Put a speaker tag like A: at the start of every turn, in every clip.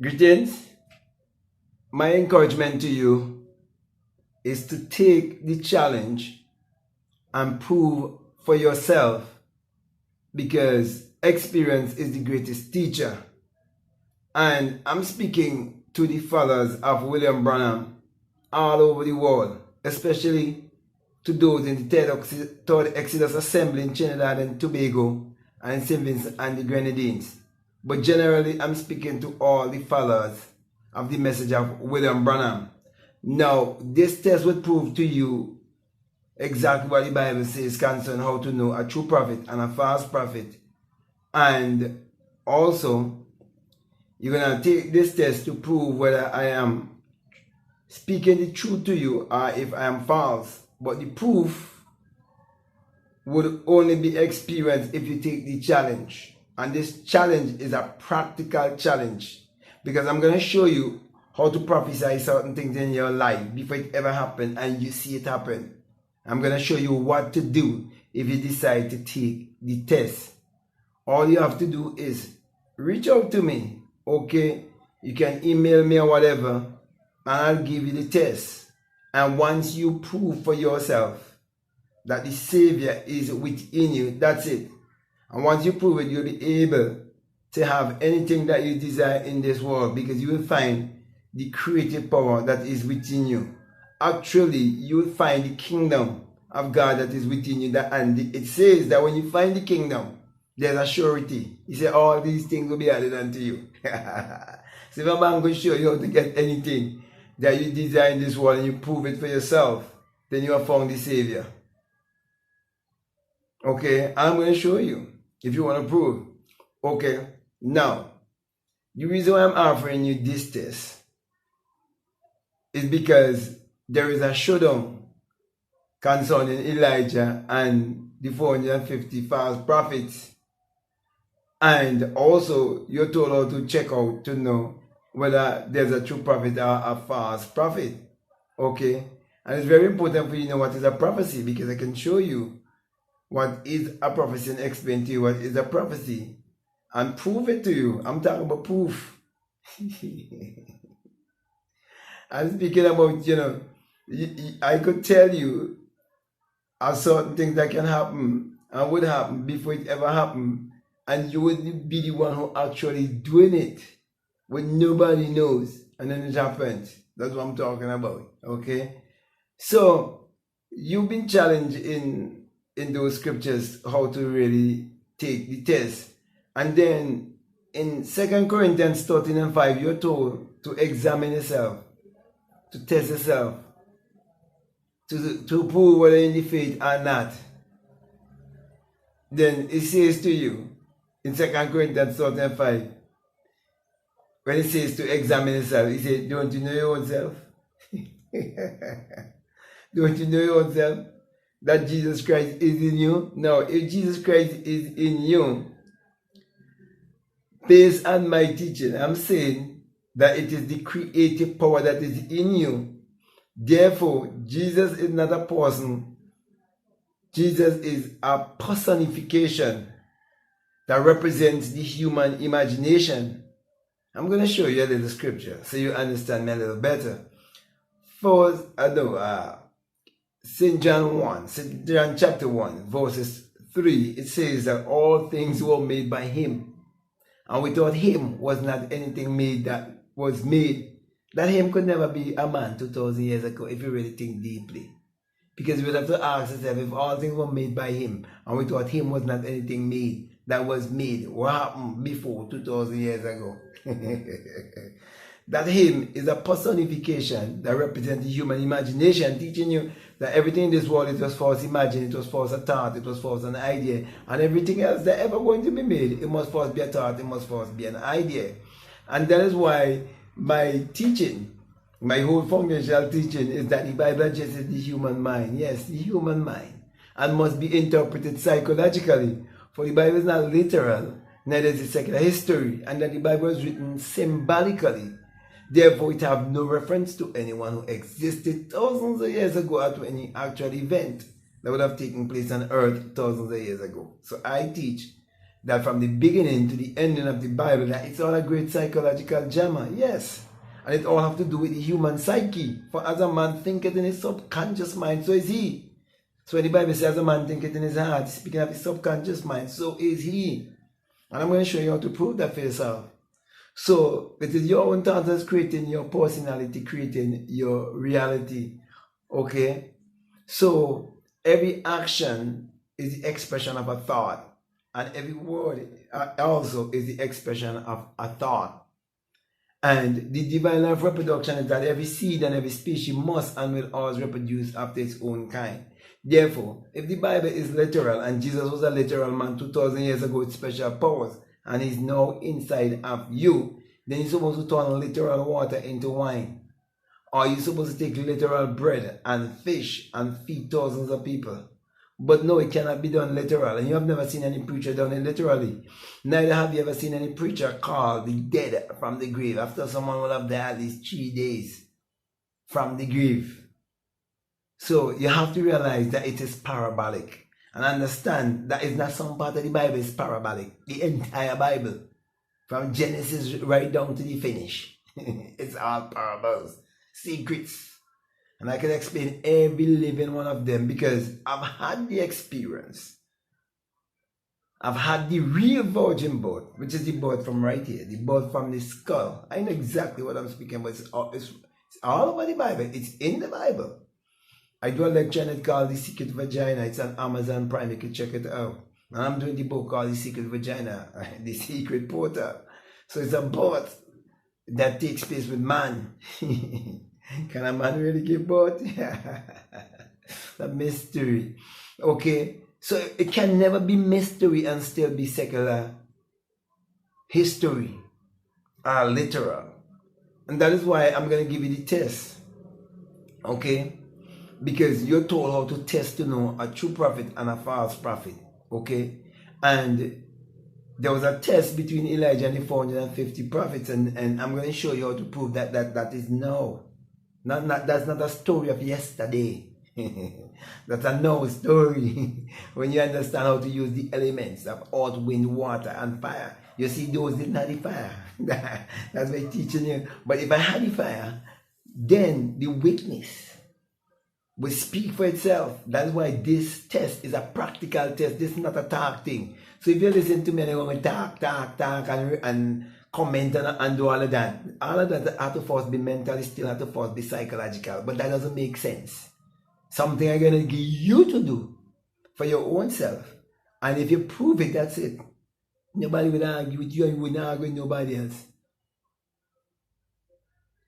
A: Greetings. My encouragement to you is to take the challenge and prove for yourself, because experience is the greatest teacher. And I'm speaking to the followers of William Branham all over the world, especially to those in the Third Exodus Assembly in Trinidad and Tobago and St. Vincent and the Grenadines. But generally, I'm speaking to all the followers of the message of William Branham. Now, this test will prove to you exactly what the Bible says concerning how to know a true prophet and a false prophet. And also, you're going to take this test to prove whether I am speaking the truth to you or if I am false. But the proof would only be experienced if you take the challenge. And this challenge is a practical challenge, because I'm going to show you how to prophesy certain things in your life before it ever happens and you see it happen. I'm going to show you what to do if you decide to take the test. All you have to do is reach out to me, okay? You can email me or whatever, and I'll give you the test. And once you prove for yourself that the Savior is within you, that's it. And once you prove it, you'll be able to have anything that you desire in this world, because you will find the creative power that is within you. Actually, you will find the kingdom of God that is within you. And it says that when you find the kingdom, there's a surety. He said all these things will be added unto you. So if a man going to show you how to get anything that you desire in this world and you prove it for yourself, then you have found the Savior. Okay, I'm going to show you if you want to prove. Okay, now, the reason why I'm offering you this test is because there is a showdown concerning Elijah and the 450 false prophets. And also, you're told how to check out to know whether there's a true prophet or a false prophet. Okay, and it's very important for you to know what is a prophecy, because I can show you what is a prophecy and explain to you what is a prophecy and prove it to you. I'm talking about proof. I'm speaking about, I could tell you of certain things that can happen and would happen before it ever happened, and you would be the one who actually doing it when nobody knows, and then it happens. That's what I'm talking about. Okay, so you've been challenged in those scriptures how to really take the test. And then in 2 Corinthians 13:5, you're told to examine yourself, to test yourself, to prove whether in the faith or not. Then it says to you in 2 Corinthians 13:5, when it says to examine yourself, it says, don't you know your own self? Don't you know your own self? That Jesus Christ is in you? Now, if Jesus Christ is in you, based on my teaching, I'm saying that it is the creative power that is in you. Therefore, Jesus is not a person. Jesus is a personification that represents the human imagination. I'm going to show you a little scripture so you understand me a little better. First, St. John chapter 1, verses 3, it says that all things were made by him. And without him was not anything made that was made. That him could never be a man 2,000 years ago, if you really think deeply. Because you would have to ask yourself, if all things were made by him, and without him was not anything made that was made, what happened before 2,000 years ago? That him is a personification that represents the human imagination, teaching you that everything in this world, it was false imagined, it was false a thought, it was false an idea, and everything else that ever going to be made, it must first be a thought, it must first be an idea. And that is why my teaching, my whole foundational teaching, is that the Bible addresses the human mind. Yes, the human mind, and must be interpreted psychologically. For the Bible is not literal, neither is it secular history, and that the Bible is written symbolically. Therefore, it have no reference to anyone who existed thousands of years ago or to any actual event that would have taken place on earth thousands of years ago. So I teach that from the beginning to the ending of the Bible, that it's all a great psychological drama. Yes. And it all have to do with the human psyche. For as a man thinketh in his subconscious mind, so is he. So when the Bible says a man thinketh in his heart, speaking of his subconscious mind, so is he. And I'm going to show you how to prove that for yourself. So it is your own thoughts that's creating your personality, creating your reality. Okay? So every action is the expression of a thought. And every word also is the expression of a thought. And the divine law of reproduction is that every seed and every species must and will always reproduce after its own kind. Therefore, if the Bible is literal and Jesus was a literal man 2,000 years ago with special powers and is now inside of you, then you're supposed to turn literal water into wine. Or you're supposed to take literal bread and fish and feed thousands of people. But no, it cannot be done literal. And you have never seen any preacher done it literally. Neither have you ever seen any preacher call the dead from the grave after someone will have died at least 3 days from the grave. So you have to realize that it is parabolic. And understand that it's not some part of the Bible is parabolic. The entire Bible, from Genesis right down to the finish, it's all parables, secrets. And I can explain every living one of them because I've had the experience. I've had the real virgin birth, which is the birth from right here, the birth from the skull. I know exactly what I'm speaking about. It's all over the Bible. It's in the Bible. I do a lecture on it called The Secret Vagina. It's on Amazon Prime. You can check it out. And I'm doing the book called The Secret Vagina, The Secret Portal. So it's a birth that takes place with man. Can a man really give birth? The mystery. Okay, so it can never be mystery and still be secular history or literal. And that is why I'm going to give you the test. Okay, because you're told how to test to know a true prophet and a false prophet. Okay, and there was a test between Elijah and the 450 prophets, and I'm going to show you how to prove that is no. That's not a story of yesterday. That's a no story. When you understand how to use the elements of earth, wind, water, and fire. You see, those didn't have the fire. That's why I'm teaching you. But if I had the fire, then the witness will speak for itself. That's why this test is a practical test. This is not a talk thing. So if you listen to me and you talk, and comment and do all of that have to first be mental, still have to first be psychological. But that doesn't make sense. Something I'm going to give you to do for your own self. And if you prove it, that's it. Nobody will argue with you and you will not argue with nobody else.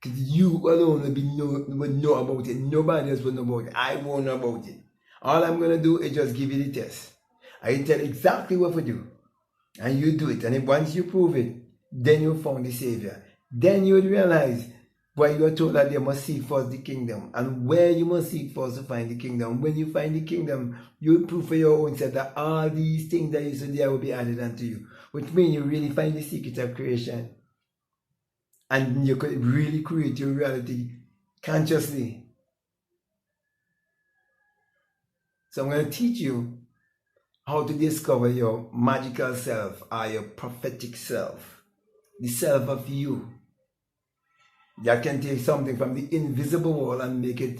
A: Because you alone will know about it. Nobody else will know about it. I won't know about it. All I'm going to do is just give you the test. I tell you exactly what to do. And you do it. And if once you prove it, then you found the Savior. Then you would realize why you are told that you must seek first the kingdom. And where you must seek first to find the kingdom. When you find the kingdom, you will prove for your own self that all these things that you said there will be added unto you. Which means you really find the secret of creation. And you could really create your reality consciously. So I'm going to teach you how to discover your magical self or your prophetic self. The self of you. That can take something from the invisible world and make it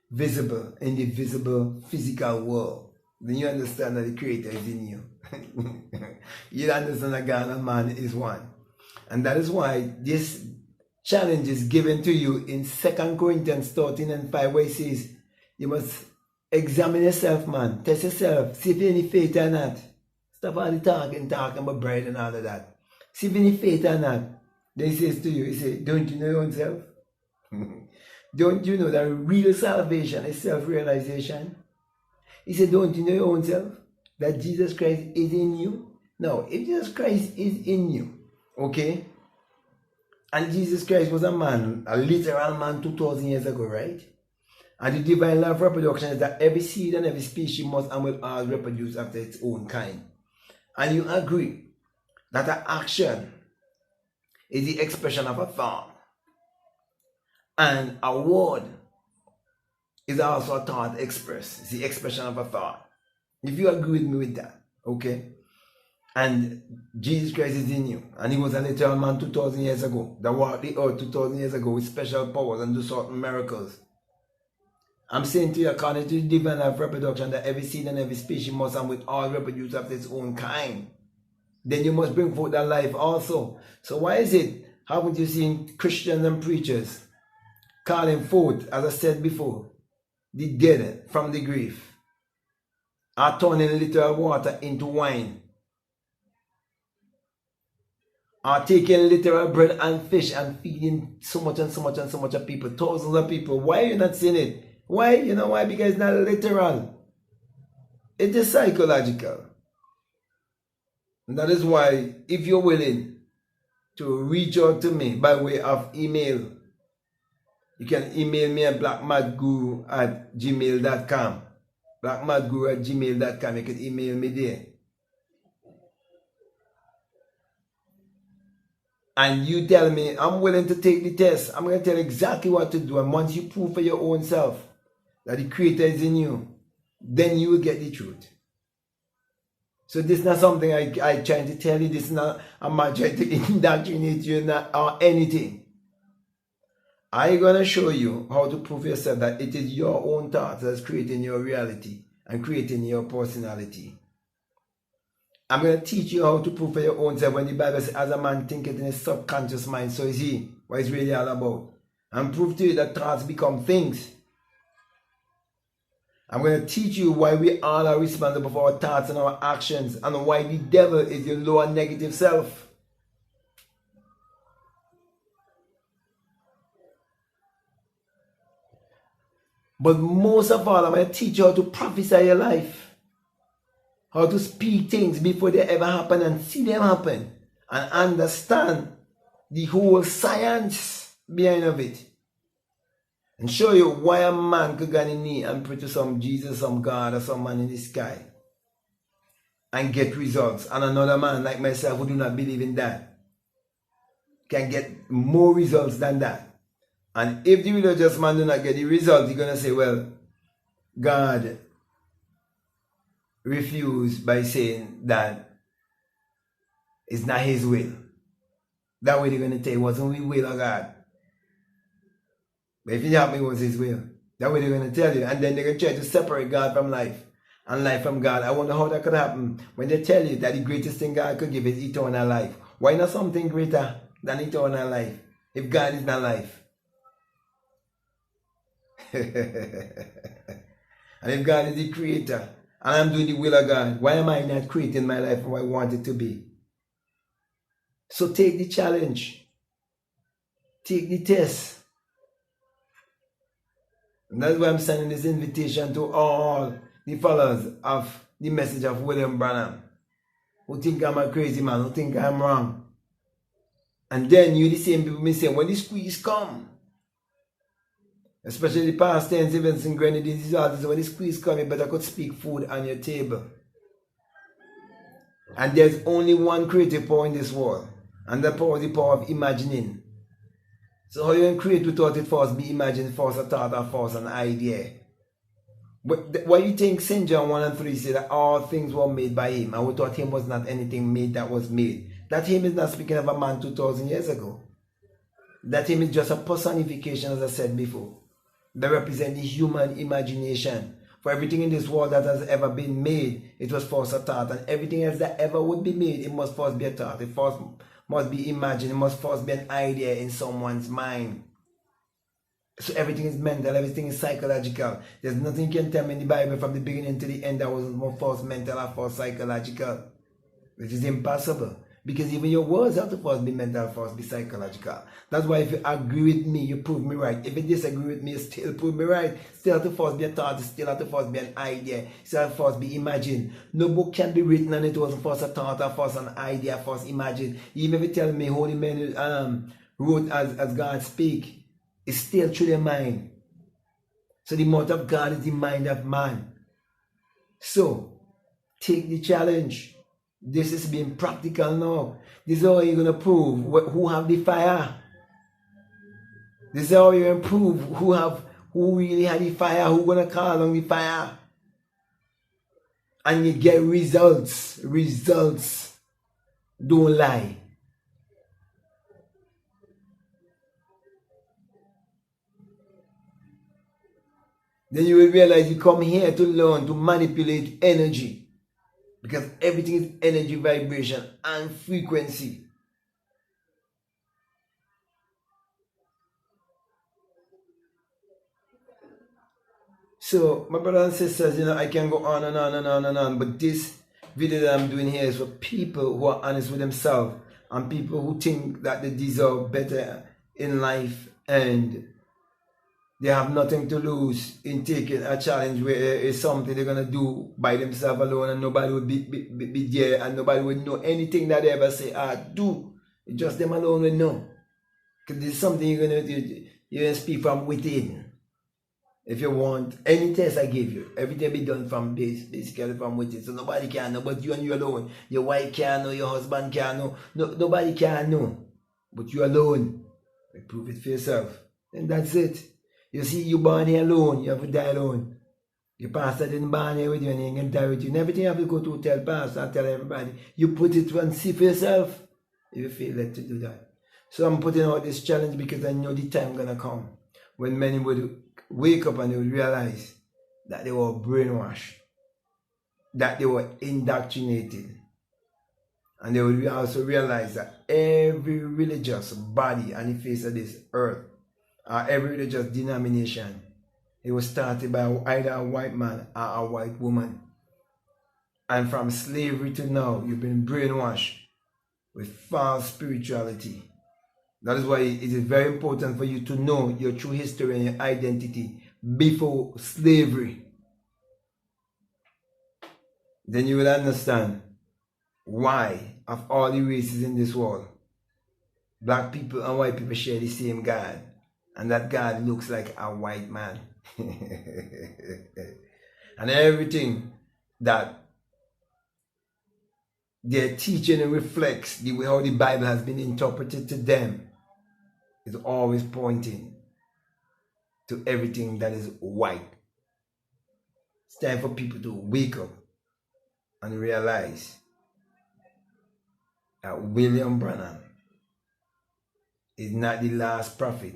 A: visible in the visible physical world. Then you understand that the Creator is in you. You understand that God and man is one. And that is why this challenge is given to you in 2 Corinthians 13:5, where it says, you must examine yourself, man. Test yourself. See if you have any faith or not. Stop all the talking about bread and all of that. See if you have any faith or not. Then he says to you, he says, don't you know your own self? Don't you know that real salvation is self-realization? He said, don't you know your own self? That Jesus Christ is in you? No, if Jesus Christ is in you, okay? And Jesus Christ was a man, a literal man 2,000 years ago, right? And the divine law of reproduction is that every seed and every species must and will always reproduce after its own kind. And you agree that an action is the expression of a thought. And a word is also a thought expressed. It's the expression of a thought. If you agree with me with that, okay? And Jesus Christ is in you. And he was a literal man 2,000 years ago that walked the earth 2,000 years ago with special powers and do certain miracles. I'm saying to you, according to the divine life reproduction, that every seed and every species must and with all reproduce of its own kind. Then you must bring forth that life also. So why is it, haven't you seen Christians and preachers calling forth, as I said before, the dead from the grave, are turning literal water into wine, are taking literal bread and fish and feeding so much and so much and so much of people, thousands of people? Why are you not seeing it? Why? You know why? Because it's not literal. It is psychological. And that is why, if you're willing to reach out to me by way of email, you can email me at blackmadguru@gmail.com. blackmadguru@gmail.com. You can email me there. And you tell me, I'm willing to take the test. I'm going to tell you exactly what to do. And once you prove for your own self that the Creator is in you, then you will get the truth. So this is not something I try to tell you. This is not, I'm not trying to indoctrinate you or anything. I'm going to show you how to prove yourself that it is your own thoughts that's creating your reality and creating your personality. I'm going to teach you how to prove for your own self when the Bible says, as a man thinketh in his subconscious mind, so is he. What it's really all about. And prove to you that thoughts become things. I'm going to teach you why we all are responsible for our thoughts and our actions, and why the devil is your lower negative self. But most of all, I'm going to teach you how to prophesy your life. How to speak things before they ever happen and see them happen. And understand the whole science behind of it. And show you why a man could go on his knee and pray to some Jesus, some God, or some man in the sky. And get results. And another man like myself who do not believe in that can get more results than that. And if the religious man do not get the result, he's going to say, well, God refused by saying that it's not his will. That way they're going to tell you it wasn't the will of God. But if it happened, it was his will. That way they're going to tell you. And then they're going to try to separate God from life and life from God. I wonder how that could happen when they tell you that the greatest thing God could give is eternal life. Why not something greater than eternal life if God is not life? And if God is the creator and I'm doing the will of God, why am I not creating my life how I want it to be? So take the challenge. Take the test. And that's why I'm sending this invitation to all the followers of the message of William Branham, who think I'm a crazy man, who think I'm wrong. And then you the same people may say, when the squeeze come, especially the past tense events in grenadines, these artists, when the squeeze come, you better could speak food on your table. And there's only one creative power in this world, and that power is the power of imagining. So how you can create without it first be imagined, first a thought, or first an idea? But why you think St. John 1 and 3 say that all things were made by him, and without him was not anything made that was made? That him is not speaking of a man 2,000 years ago. That him is just a personification, as I said before. That represents the human imagination. For everything in this world that has ever been made, it was first a thought. And everything else that ever would be made, it must first be a thought. It first must be imagined. It must first be an idea in someone's mind. So everything is mental, everything is psychological. There's nothing you can tell me in the Bible from the beginning to the end that was more first mental or first psychological. Which is impossible. Because even your words have to first be mental, first be psychological. That's why if you agree with me, you prove me right. If you disagree with me, you still prove me right. Still have to first be a thought, still have to first be an idea, still have to first be imagined. No book can be written and it wasn't first a thought or first an idea, first imagined. Even if you tell me holy men wrote as God speak, it's still through their mind. So the mouth of God is the mind of man. So, take the challenge. This is being practical now. This is how you're going to prove who have the fire. This is how you're going to prove who really had the fire, who going to call on the fire. And you get results. Results. Don't lie. Then you will realize you come here to learn to manipulate energy. Because everything is energy, vibration, and frequency. So, my brothers and sisters, I can go on and on and on and on, but this video that I'm doing here is for people who are honest with themselves and people who think that they deserve better in life and they have nothing to lose in taking a challenge where it's something they're going to do by themselves alone and nobody will be there and nobody will know anything that they ever say, do. Just them alone will know. Because there's something you're going to do. You're going to speak from within. If you want any test I give you, everything be done from basically from within. So nobody can know but you and you alone. Your wife can't know, your husband can't know. Nobody can know. But you alone. You prove it for yourself. And that's it. You see, you born here alone, you have to die alone. Your pastor didn't born here with you and he ain't gonna die with you. And everything you have to go to tell pastor and tell everybody. You put it and see for yourself if you feel led to do that. So I'm putting out this challenge because I know the time gonna come when many would wake up and they would realize that they were brainwashed, that they were indoctrinated. And they would also realize that every religious body on the face of this earth, every religious denomination, it was started by either a white man or a white woman. And from slavery to now, you've been brainwashed with false spirituality. That is why it is very important for you to know your true history and your identity before slavery. Then you will understand why, of all the races in this world, black people and white people share the same God. And that God looks like a white man. And everything that their teaching reflects the way how the Bible has been interpreted to them is always pointing to everything that is white. It's time for people to wake up and realize that William Branham is not the last prophet.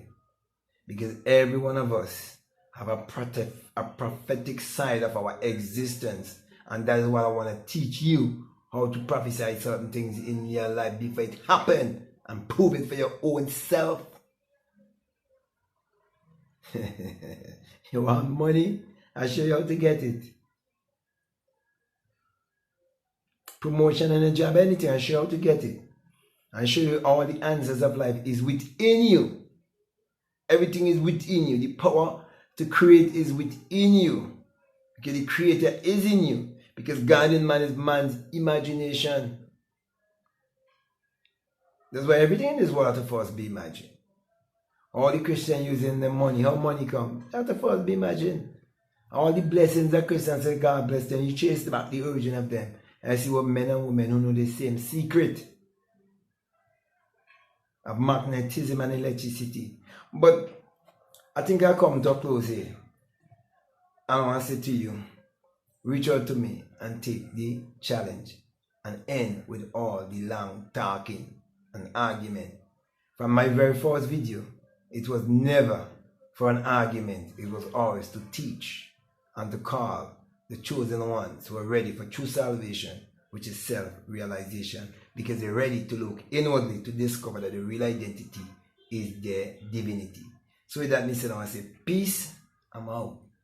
A: Because every one of us have a prophetic side of our existence. And that is what I want to teach you, how to prophesy certain things in your life before it happens and prove it for your own self. You want money? I'll show you how to get it. Promotion and a job, anything, I'll show you how to get it. I'll show you all the answers of life is within you. Everything is within you. The power to create is within you. Because the creator is in you. Because God in man is man's imagination. That's why everything in this world has to first be imagined. All the Christians using the money, how money come? That to first be imagined. All the blessings that Christians say God bless them, you chase back the origin of them. And see what men and women who know the same secret of magnetism and electricity. But I think I come to a close here. I want to say to you, reach out to me and take the challenge and end with all the long talking and argument. From my very first video, it was never for an argument. It was always to teach and to call the chosen ones who are ready for true salvation, which is self-realization, because they're ready to look inwardly to discover that the real identity is their divinity. So with that, I want to say peace. I'm out.